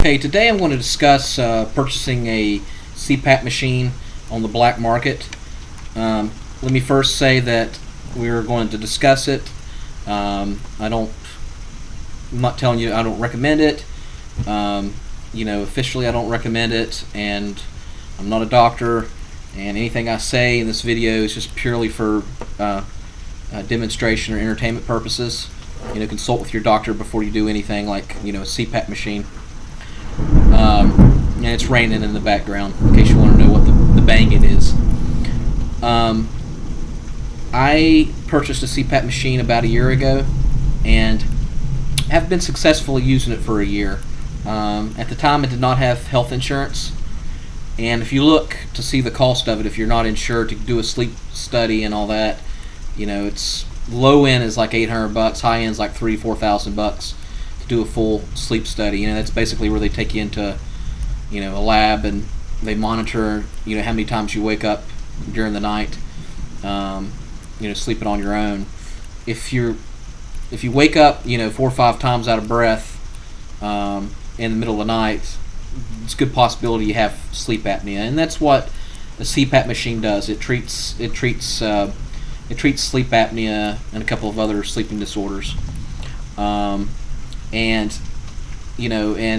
Okay, today I'm going to discuss purchasing a CPAP machine on the black market. Let me first say that we're going to discuss it. I'm not telling you I don't recommend it. Officially I don't recommend it, and I'm not a doctor, and anything I say in this video is just purely for demonstration or entertainment purposes. Consult with your doctor before you do anything like, a CPAP machine. And it's raining in the background, in case you want to know what the banging is. I purchased a CPAP machine about a year ago, and have been successfully using it for a year. At the time, I did not have health insurance, and if you look to see the cost of it, if you're not insured to do a sleep study and all that, it's low end is like $800, high end is like $3,000-4,000 to do a full sleep study. That's basically where they take you into a lab, and they monitor how many times you wake up during the night, sleeping on your own. If you wake up 4 or 5 times out of breath in the middle of the night, it's a good possibility you have sleep apnea, and that's what a CPAP machine does. It treats sleep apnea and a couple of other sleeping disorders. And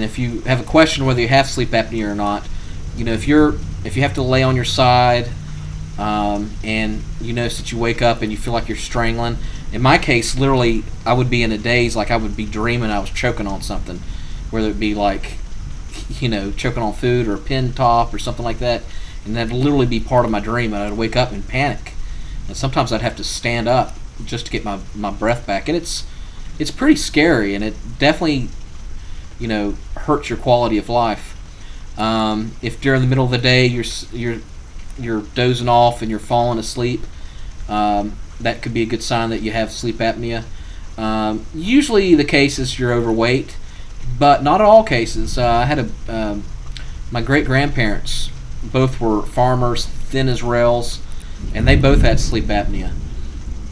if you have a question whether you have sleep apnea or not, if you have to lay on your side, and you notice that you wake up and you feel like you're strangling. In my case, literally, I would be in a daze, like I would be dreaming I was choking on something, whether it be like, choking on food or a pin top or something like that, and that'd literally be part of my dream, and I'd wake up and panic. And sometimes I'd have to stand up just to get my breath back, and it's pretty scary, and it definitely hurts your quality of life. If during the middle of the day you're dozing off and you're falling asleep, that could be a good sign that you have sleep apnea. Usually the case is you're overweight, but not all cases. I had my great grandparents, both were farmers, thin as rails, and they both had sleep apnea.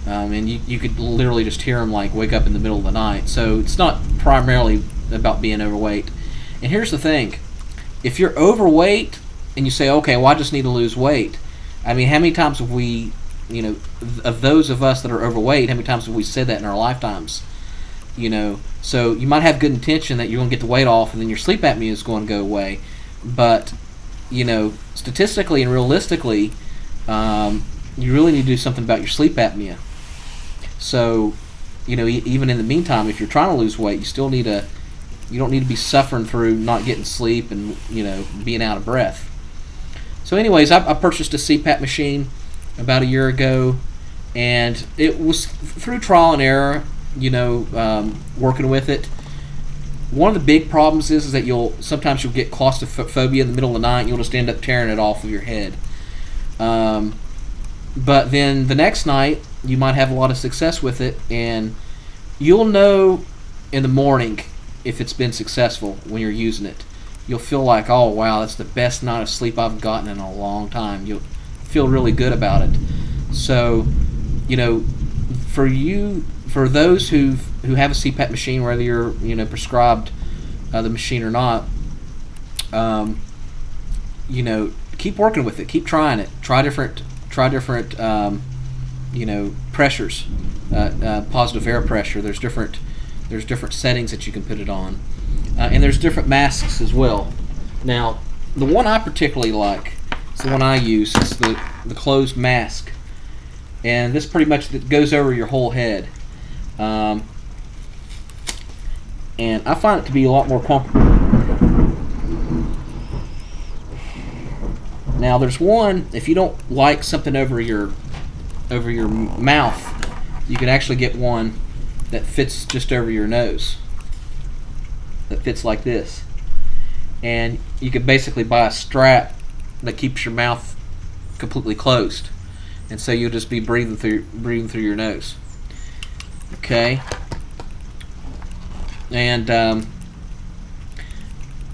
And you could literally just hear them wake up in the middle of the night. So it's not primarily about being overweight. And here's the thing: if you're overweight and you say, okay, well, I just need to lose weight, how many times have we, of those of us that are overweight, how many times have we said that in our lifetimes? So you might have good intention that you're going to get the weight off, and then your sleep apnea is going to go away. But statistically and realistically, you really need to do something about your sleep apnea. So, even in the meantime, if you're trying to lose weight, you don't need to be suffering through not getting sleep and, being out of breath. So anyways, I purchased a CPAP machine about a year ago, and it was through trial and error, working with it. One of the big problems is that sometimes you'll get claustrophobia in the middle of the night, and you'll just end up tearing it off of your head. But then the next night, you might have a lot of success with it, and you'll know in the morning if it's been successful when you're using it. You'll feel like, oh wow, that's the best night of sleep I've gotten in a long time. You'll feel really good about it. So, for those who have a CPAP machine, whether you're prescribed the machine or not, keep working with it. Keep trying it. Try different pressures. Positive air pressure. There's different settings that you can put it on, and there's different masks as well. Now, the one I particularly like is the one I use. It's the closed mask, and this pretty much goes over your whole head. And I find it to be a lot more comfortable. Now, there's one, if you don't like something over your mouth, you can actually get one that fits just over your nose, that fits like this, and you could basically buy a strap that keeps your mouth completely closed, and so you'll just be breathing through your nose. Okay, and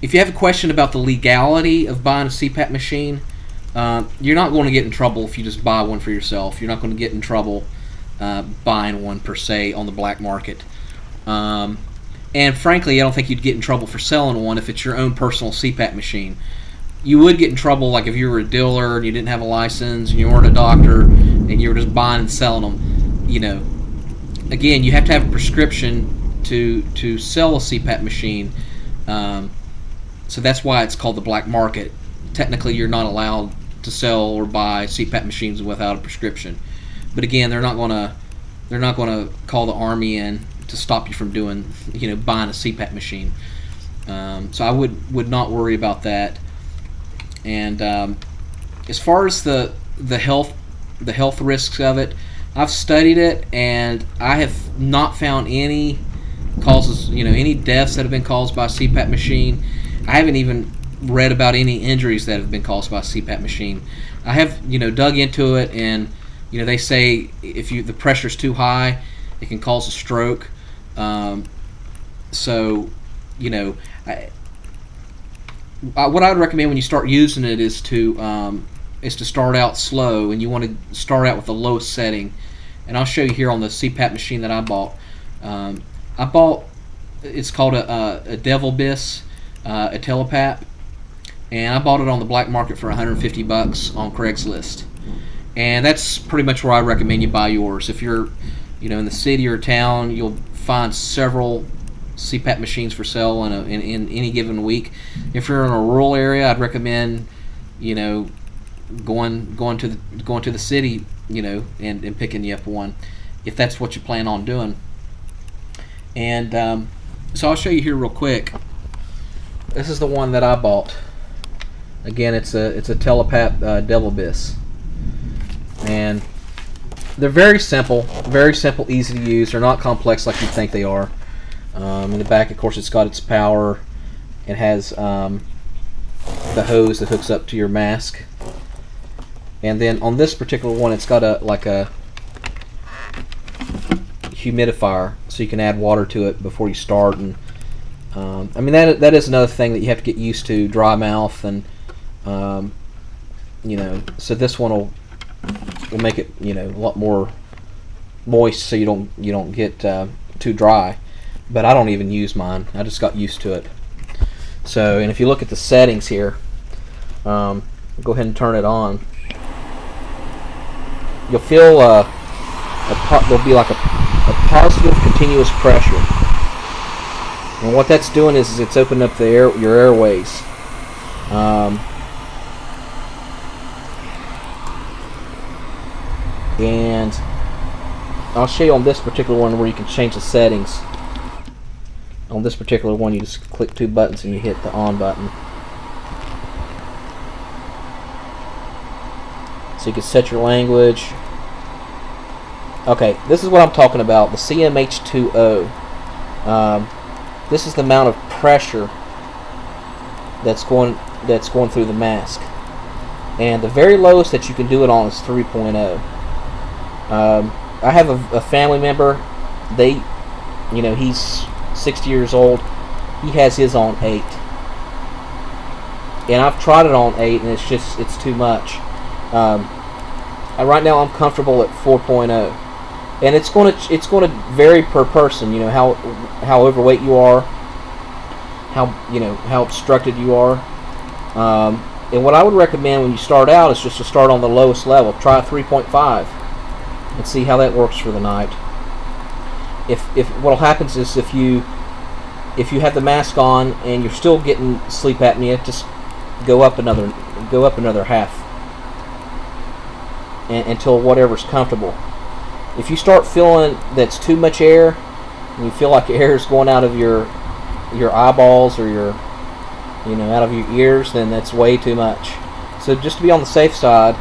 if you have a question about the legality of buying a CPAP machine, you're not going to get in trouble if you just buy one for yourself. You're not going to get in trouble buying one per se on the black market. And frankly, I don't think you'd get in trouble for selling one if it's your own personal CPAP machine. You would get in trouble like if you were a dealer and you didn't have a license and you weren't a doctor and you were just buying and selling them. Again, you have to have a prescription to sell a CPAP machine. So that's why it's called the black market. Technically, you're not allowed to sell or buy CPAP machines without a prescription. But again, they're not going to call the army in to stop you from buying a CPAP machine. So I would not worry about that. And as far as the health risks of it, I've studied it, and I have not found any causes, any deaths that have been caused by a CPAP machine. I haven't even read about any injuries that have been caused by a CPAP machine. I have, dug into it, and they say if the pressure's too high, it can cause a stroke. What I would recommend when you start using it is to start out slow, and you want to start out with the lowest setting. And I'll show you here on the CPAP machine that I bought. It's called a Devil Biss, a Telepap, and I bought it on the black market for $150 on Craigslist. And that's pretty much where I recommend you buy yours. If you're, in the city or town, you'll find several CPAP machines for sale in any given week. If you're in a rural area, I'd recommend, going to the city, and picking you up one, if that's what you plan on doing. And so I'll show you here real quick. This is the one that I bought. Again, it's a Telepap Devil Biss, and they're very simple, easy to use. They're not complex like you think they are. In the back, of course, it's got its power. It has the hose that hooks up to your mask. And then on this particular one, it's got a humidifier, so you can add water to it before you start. And that is another thing that you have to get used to, dry mouth, and so this one will make it a lot more moist, so you don't get too dry. But I don't even use mine. I just got used to it. So, and if you look at the settings here, go ahead and turn it on. You'll feel there'll be like a positive continuous pressure, and what that's doing is it's opening up your airways. And I'll show you on this particular one where you can change the settings. On this particular one, you just click two buttons and you hit the on button. So you can set your language. Okay, this is what I'm talking about, the CMH2O. This is the amount of pressure that's going through the mask. And the very lowest that you can do it on is 3.0. I have a family member. He's 60 years old. He has his on 8, and I've tried it on 8, and it's too much. Right now I'm comfortable at 4.0, and it's going to vary per person. How overweight you are, how obstructed you are. And what I would recommend when you start out is just to start on the lowest level. Try 3.5 and see how that works for the night. If what'll happen is if you have the mask on and you're still getting sleep apnea, just go up another half until whatever's comfortable. If you start feeling that's too much air, and you feel like air is going out of your eyeballs or out of your ears, then that's way too much. So just to be on the safe side,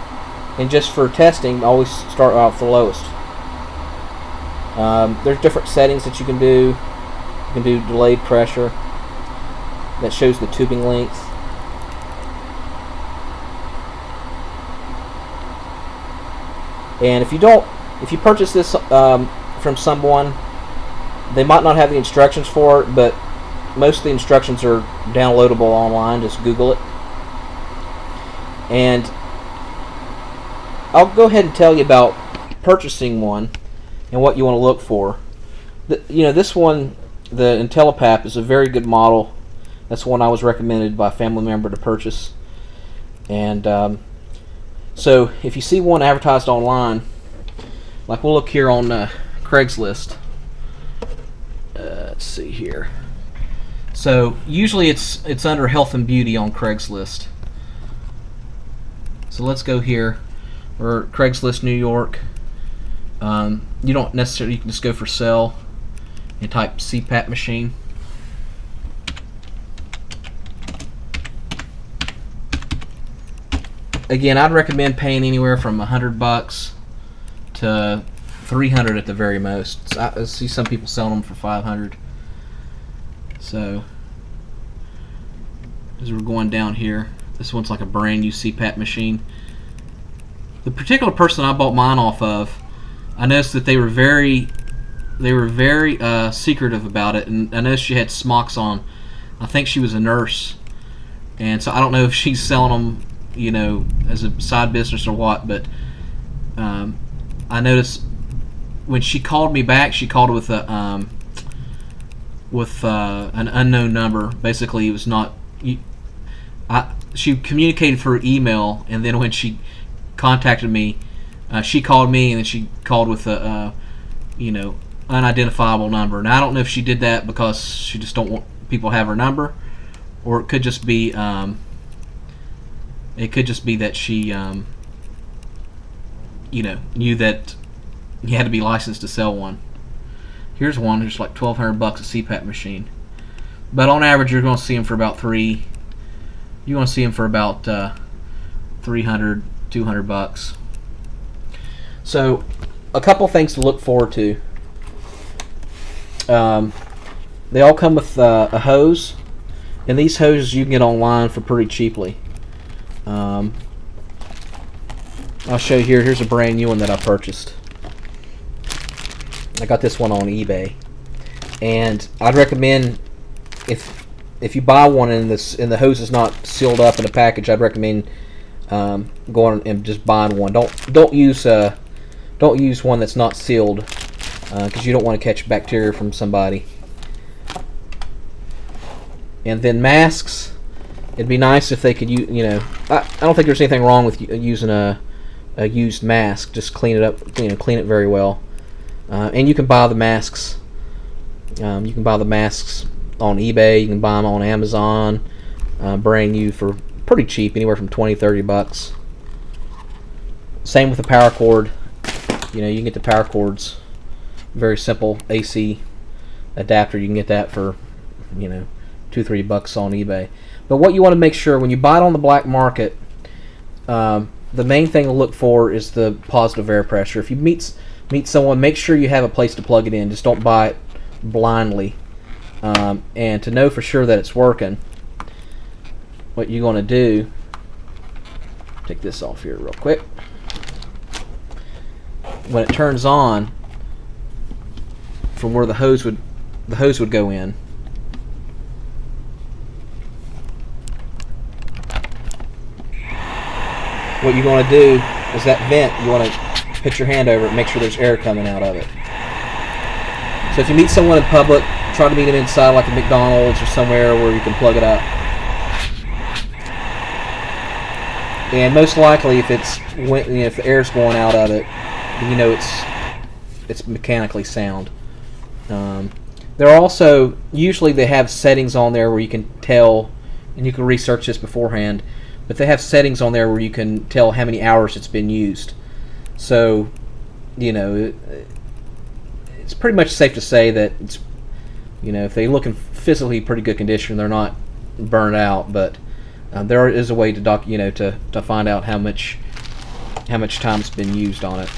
and just for testing, always start out with the lowest. There's different settings that you can do. You can do delayed pressure. That shows the tubing length. And if you purchase this from someone, they might not have the instructions for it, but most of the instructions are downloadable online. Just Google it. And I'll go ahead and tell you about purchasing one and what you want to look for. This one, the IntelliPAP is a very good model. That's one I was recommended by a family member to purchase. And so if you see one advertised online, like we'll look here on Craigslist. Let's see here. So usually it's under health and beauty on Craigslist. So let's go here, or Craigslist New York. You don't necessarily, you can just go for sell and type CPAP machine. Again, I'd recommend paying anywhere from $100 to $300 at the very most. I see some people selling them for $500. So as we're going down here, this one's like a brand new CPAP machine. The particular person I bought mine off of, I noticed that they were very secretive about it, and I noticed she had smocks on. I think she was a nurse, and so I don't know if she's selling them, you know, as a side business or what. But I noticed when she called me back, she called with a an unknown number. Basically, it was not. She communicated through email, and then when she contacted me, she called me, and then she called with a you know, unidentifiable number. Now I don't know if she did that because she just don't want people to have her number, or it could just be that she you know, knew that you had to be licensed to sell one. Here's one. There's like $1,200 a CPAP machine, but on average you're going to see them for about $300, $200. So a couple things to look forward to. They all come with a hose, and these hoses you can get online for pretty cheaply. I'll show you here. Here's a brand new one that I purchased. I got this one on eBay, and I'd recommend if you buy one and the hose is not sealed up in a package, I'd recommend going and just buying one. Don't use one that's not sealed, because you don't want to catch bacteria from somebody. And then masks. It'd be nice if they could use, you know, I don't think there's anything wrong with using a used mask. Just clean it up, you know, clean it very well. And you can buy the masks. You can buy the masks on eBay. You can buy them on Amazon, brand new for pretty cheap, anywhere from $20-$30. Same with the power cord. You know, you can get the power cords. Very simple AC adapter. You can get that for, you know, $2-3 on eBay. But what you want to make sure when you buy it on the black market, the main thing to look for is the positive air pressure. If you meet someone, make sure you have a place to plug it in. Just don't buy it blindly. And to know for sure that it's working, what you're going to do, take this off here real quick. When it turns on, from where the hose would go in, what you're going to do is that vent, you want to put your hand over it and make sure there's air coming out of it. So if you meet someone in public, try to meet them inside, like a McDonald's or somewhere where you can plug it up. And most likely, if if the air's going out of it, then you know it's mechanically sound. There are also, usually they have settings on there where you can tell, and you can research this beforehand, but they have settings on there where you can tell how many hours it's been used. So, you know, it's pretty much safe to say that it's, you know, if they look in physically pretty good condition, they're not burned out. But there is a way to to find out how much time's been used on it.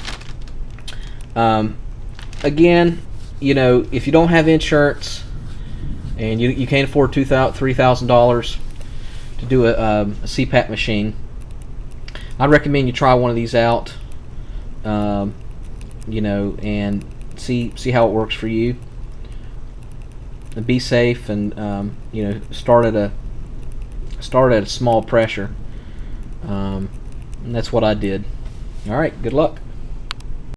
Again, you know, if you don't have insurance and you can't afford $3,000 to do a CPAP machine, I'd recommend you try one of these out, you know, and see how it works for you. And be safe, and you know, start at a small pressure. And that's what I did. All right, good luck.